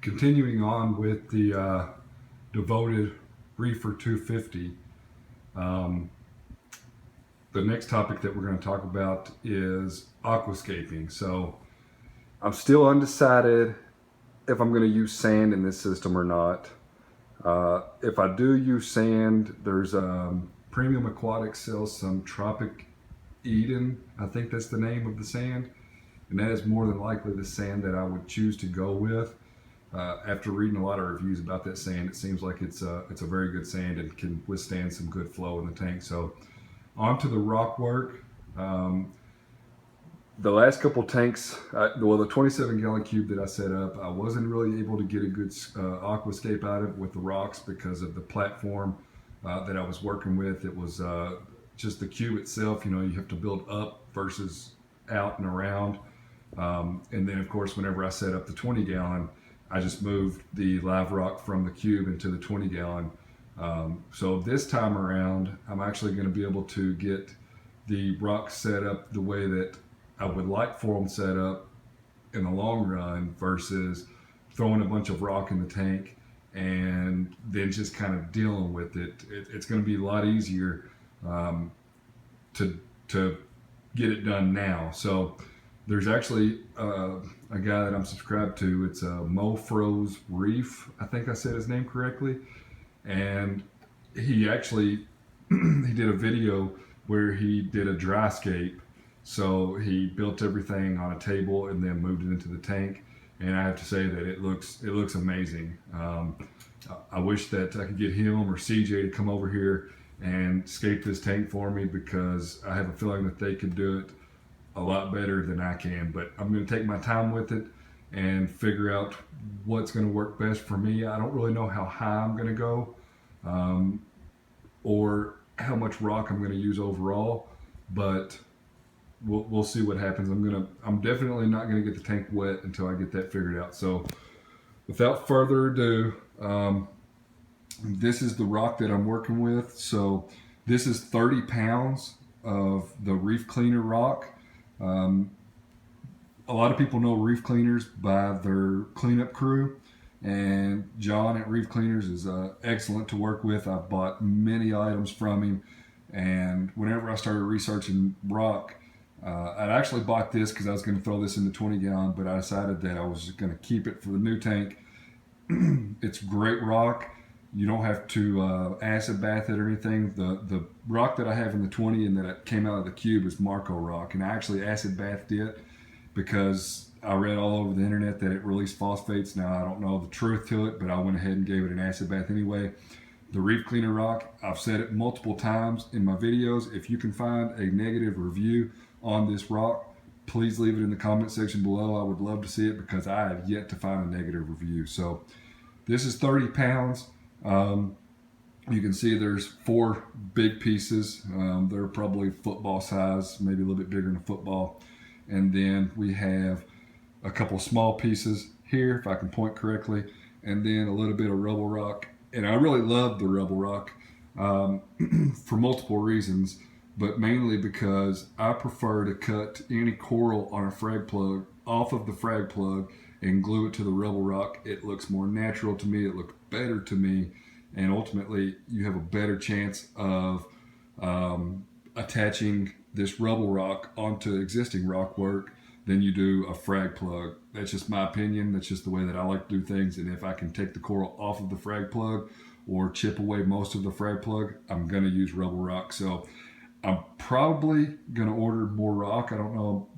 continuing on with the devoted Reefer 250, the next topic that we're going to talk about is aquascaping. So I'm still undecided if I'm going to use sand in this system or not. If I do use sand, there's Premium Aquatics sells some Tropic Eden, I think that's the name of the sand, and that is more than likely the sand that I would choose to go with. After reading a lot of reviews about that sand, it seems like it's a very good sand and can withstand some good flow in the tank. So on to the rock work. The last couple tanks, well, the 27-gallon cube that I set up, I wasn't really able to get a good aquascape out of it with the rocks because of the platform that I was working with. It was just the cube itself, you have to build up versus out and around. And then, of course, whenever I set up the 20-gallon, I just moved the live rock from the cube into the 20-gallon. So this time around, I'm actually going to be able to get the rocks set up the way that I would like for them set up in the long run versus throwing a bunch of rock in the tank and then just kind of dealing with it. It's going to be a lot easier to get it done now. So there's actually a guy that I'm subscribed to. It's Mofro's Reef. I think I said his name correctly. And he actually he did a video where he did a dry scape. So he built everything on a table and then moved it into the tank. And I have to say that it looks amazing. I wish that I could get him or CJ to come over here and scape this tank for me, because I have a feeling that they could do it a lot better than I can. But I'm going to take my time with it and figure out what's going to work best for me. I don't really know how high I'm going to go or how much rock I'm going to use overall, but we'll see what happens. I'm definitely not going to get the tank wet until I get that figured out. So without further ado, this is the rock that I'm working with. So this is 30 pounds of the Reef Cleaner rock. A lot of people know Reef Cleaners by their cleanup crew, and John at Reef Cleaners is excellent to work with. I've bought many items from him, and whenever I started researching rock, I'd actually bought this because I was going to throw this in the 20-gallon, but I decided that I was going to keep it for the new tank. It's great rock. You don't have to acid bath it or anything. The rock that I have in the 20 and that came out of the cube is Marco rock, and I actually acid bathed it because I read all over the internet that it released phosphates. Now, I don't know the truth to it, but I went ahead and gave it an acid bath anyway. The Reef Cleaner rock, I've said it multiple times in my videos. If you can find a negative review on this rock, please leave it in the comment section below. I would love to see it because I have yet to find a negative review. So this is 30 pounds. You can see there's 4 big pieces. They're probably football size, maybe a little bit bigger than a football. And then we have a couple small pieces here, if I can point correctly, and then a little bit of rubble rock. And I really love the rubble rock for multiple reasons, but mainly because I prefer to cut any coral on a frag plug off of the frag plug and glue it to the rubble rock. It looks more natural to me, it looks better to me, and ultimately you have a better chance of attaching this rubble rock onto existing rock work than you do a frag plug. That's just my opinion. That's just the way that I like to do things. And if I can take the coral off of the frag plug or chip away most of the frag plug, I'm going to use rubble rock. So I'm probably going to order more rock. I don't know.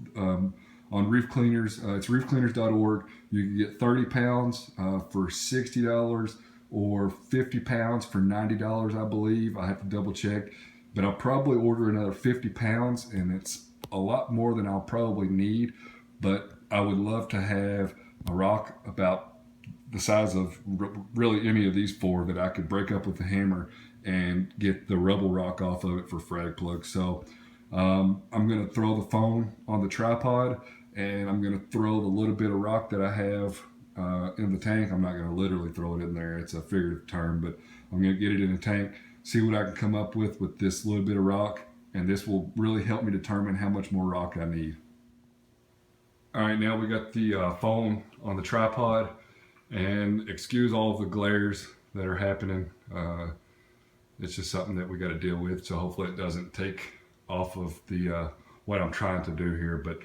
On Reef Cleaners, it's reefcleaners.org. You can get 30 pounds for $60 or 50 pounds for $90, I believe. I have to double check. But I'll probably order another 50 pounds, and it's a lot more than I'll probably need. But I would love to have a rock about the size of really any of these 4 that I could break up with a hammer and get the rubble rock off of it for frag plugs. So I'm going to throw the phone on the tripod, and I'm going to throw the little bit of rock that I have in the tank. I'm not going to literally throw it in there. It's a figurative term, but I'm going to get it in the tank, see what I can come up with this little bit of rock, and this will really help me determine how much more rock I need. All right, now we got the phone on the tripod, And excuse all of the glares that are happening. It's just something that we got to deal with. So hopefully it doesn't take off of the what I'm trying to do here. But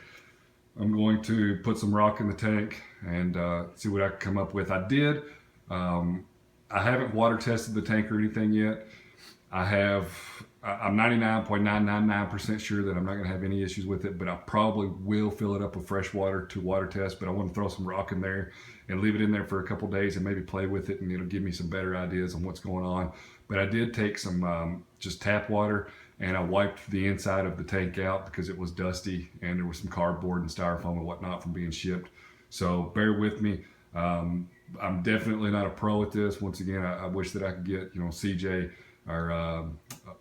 I'm going to put some rock in the tank and see what I can come up with. I did. I haven't water tested the tank or anything yet. I'm 99.999% sure that I'm not going to have any issues with it, but I probably will fill it up with fresh water to water test. But I want to throw some rock in there and leave it in there for a couple days and maybe play with it, and it'll give me some better ideas on what's going on. But I did take some just tap water, and I wiped the inside of the tank out because it was dusty and there was some cardboard and styrofoam and whatnot from being shipped. So bear with me. I'm definitely not a pro at this. Once again, I wish that I could get, CJ or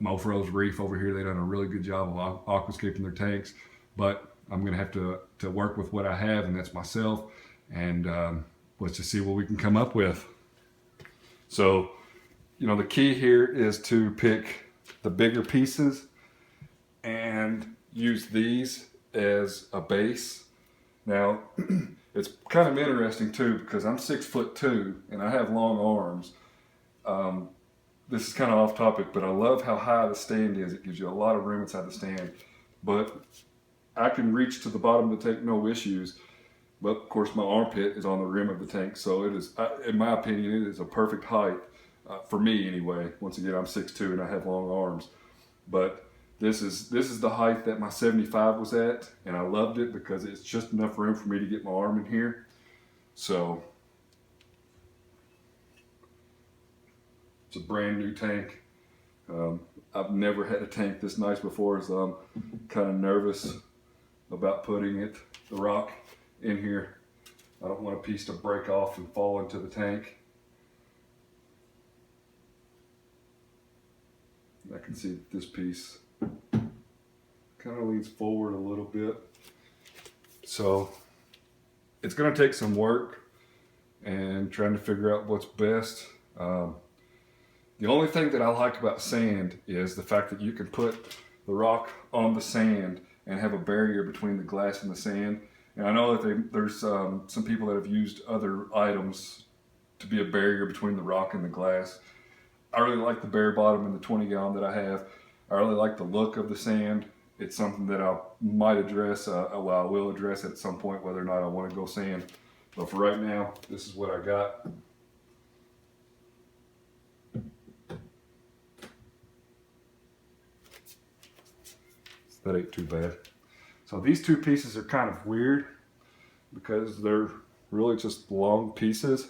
Mofro's Reef over here. They've done a really good job of aquascaping their tanks, but I'm going to have to work with what I have, and that's myself. And let's just see what we can come up with. So, the key here is to pick the bigger pieces and use these as a base. Now, it's kind of interesting too, because I'm 6'2" and I have long arms. This is kind of off topic, but I love how high the stand is. It gives you a lot of room inside the stand. But I can reach to the bottom of the tank, no issues. But of course, my armpit is on the rim of the tank, so it is, in my opinion, it is a perfect height for me anyway. Once again, I'm 6'2" and I have long arms. But this is the height that my 75 was at, and I loved it because it's just enough room for me to get my arm in here. So it's a brand new tank. I've never had a tank this nice before, so I'm kind of nervous about putting the rock in here. I don't want a piece to break off and fall into the tank. I can see that this piece kind of leans forward a little bit. So it's going to take some work and trying to figure out what's best. The only thing that I like about sand is the fact that you can put the rock on the sand and have a barrier between the glass and the sand. And I know that there's some people that have used other items to be a barrier between the rock and the glass. I really like the bare bottom and the 20-gallon that I have. I really like the look of the sand. It's something that I might address, I will address at some point whether or not I want to go sand. But for right now, this is what I got. That ain't too bad. So these two pieces are kind of weird because they're really just long pieces.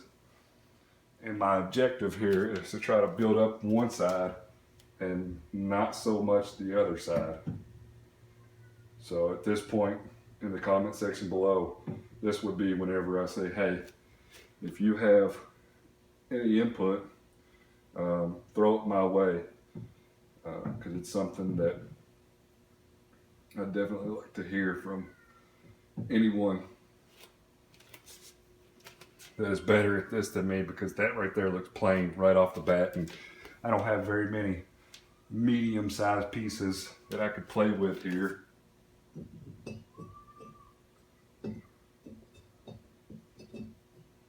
And my objective here is to try to build up one side and not so much the other side. So at this point in the comment section below, this would be whenever I say, hey, if you have any input, throw it my way, because it's something that I'd definitely like to hear from anyone that is better at this than me, because that right there looks plain right off the bat, and I don't have very many medium-sized pieces that I could play with here.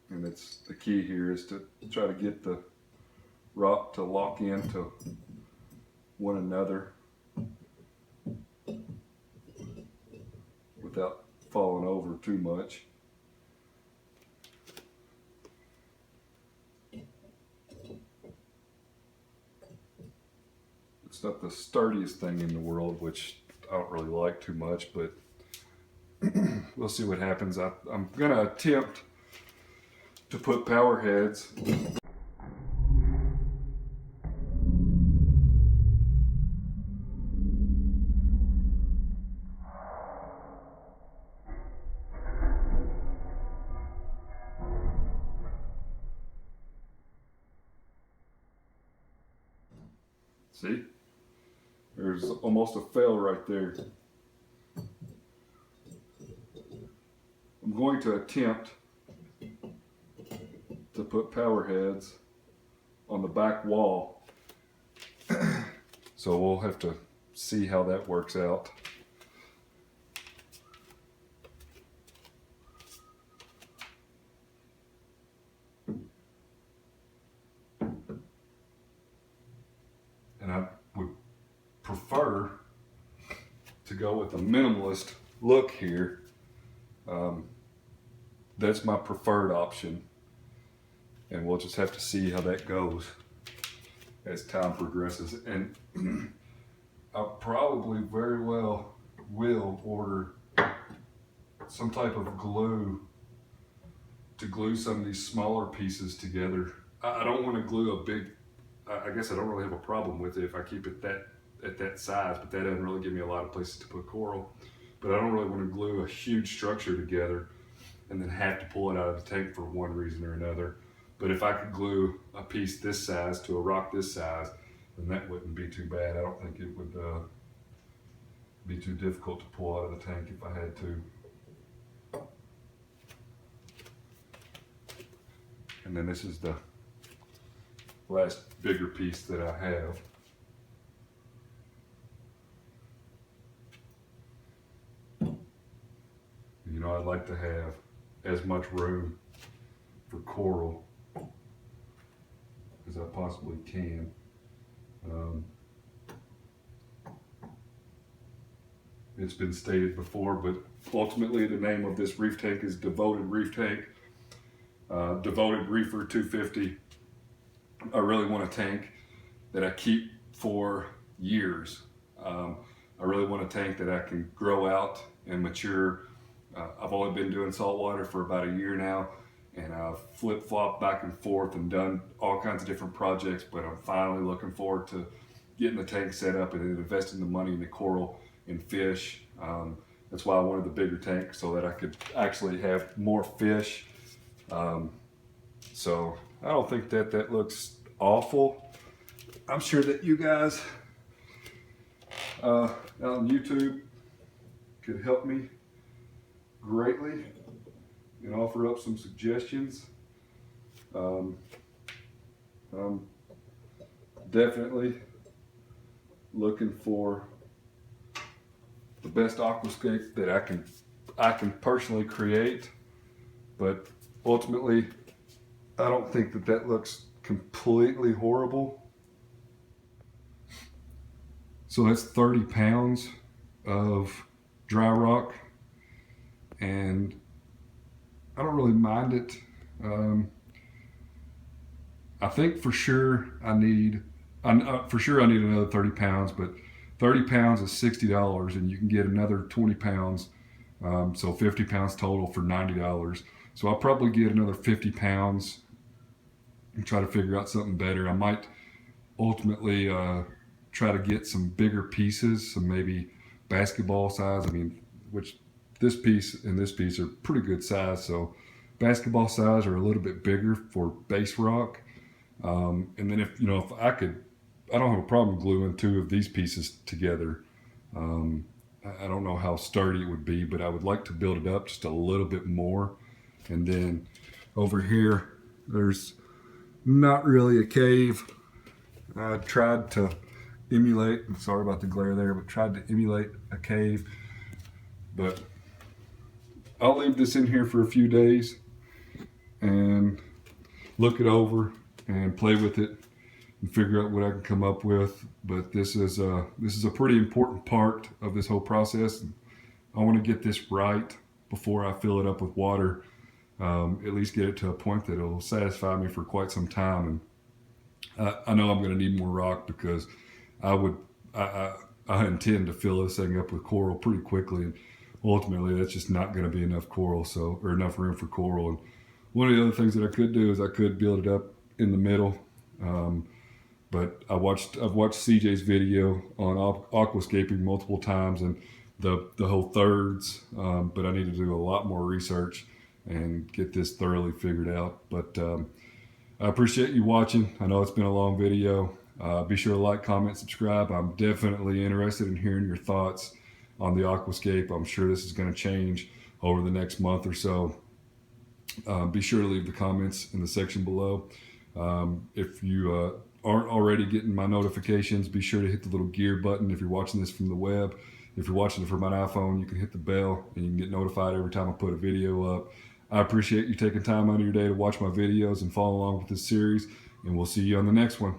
And it's the key here is to try to get the rock to lock into one another without falling over too much. It's not the sturdiest thing in the world, which I don't really like too much, but we'll see what happens. I'm going to attempt to put power heads. See? There's almost a fail right there. I'm going to attempt to put power heads on the back wall. So we'll have to see how that works out. prefer to go with a minimalist look here. That's my preferred option, and we'll just have to see how that goes as time progresses. And I probably very well will order some type of glue to glue some of these smaller pieces together. I don't want to glue a big, I guess I don't really have a problem with it if I keep it at that size, but that doesn't really give me a lot of places to put coral. But I don't really want to glue a huge structure together and then have to pull it out of the tank for one reason or another. But if I could glue a piece this size to a rock this size, then that wouldn't be too bad. I don't think it would be too difficult to pull out of the tank if I had to. And then this is the last bigger piece that I have. You know, I'd like to have as much room for coral as I possibly can. It's been stated before, but ultimately the name of this reef tank is Devoted Reef Tank. Devoted Reefer 250. I really want a tank that I keep for years. I really want a tank that I can grow out and mature. I've only been doing saltwater for about a year now, and I've flip-flopped back and forth and done all kinds of different projects, but I'm finally looking forward to getting the tank set up and then investing the money in the coral and fish. That's why I wanted the bigger tank, so that I could actually have more fish. So I don't think that looks awful. I'm sure that you guys out on YouTube could help me greatly and offer up some suggestions. I'm definitely looking for the best aquascape that I can personally create, but ultimately I don't think that looks completely horrible. So that's 30 pounds of dry rock, and I don't really mind it. I think for sure I need another 30 pounds, but 30 pounds is $60, and you can get another 20 pounds, so 50 pounds total for $90. So I'll probably get another 50 pounds and try to figure out something better. I might ultimately try to get some bigger pieces, some maybe basketball size. I mean, which this piece and this piece are pretty good size, so basketball size or a little bit bigger for base rock. And then if I could, I don't have a problem gluing two of these pieces together. I don't know how sturdy it would be, but I would like to build it up just a little bit more. And then over here, there's not really a cave. I tried to emulate, sorry about the glare there, but tried to emulate a cave. But I'll leave this in here for a few days and look it over and play with it and figure out what I can come up with. But this is a pretty important part of this whole process. I want to get this right before I fill it up with water. At least get it to a point that it'll satisfy me for quite some time. And I know I'm going to need more rock, because I intend to fill this thing up with coral pretty quickly, and ultimately that's just not going to be enough coral, or enough room for coral. And one of the other things that I could do is I could build it up in the middle, but I've watched CJ's video on aquascaping multiple times, and the whole thirds, but I need to do a lot more research and get this thoroughly figured out. But I appreciate you watching. I know it's been a long video. Be sure to like, comment, subscribe. I'm definitely interested in hearing your thoughts on the aquascape. I'm sure this is going to change over the next month or so. Be sure to leave the comments in the section below. If you aren't already getting my notifications, be sure to hit the little gear button if you're watching this from the web. If you're watching it from an iPhone, you can hit the bell and you can get notified every time I put a video up. I appreciate you taking time out of your day to watch my videos and follow along with this series, and we'll see you on the next one.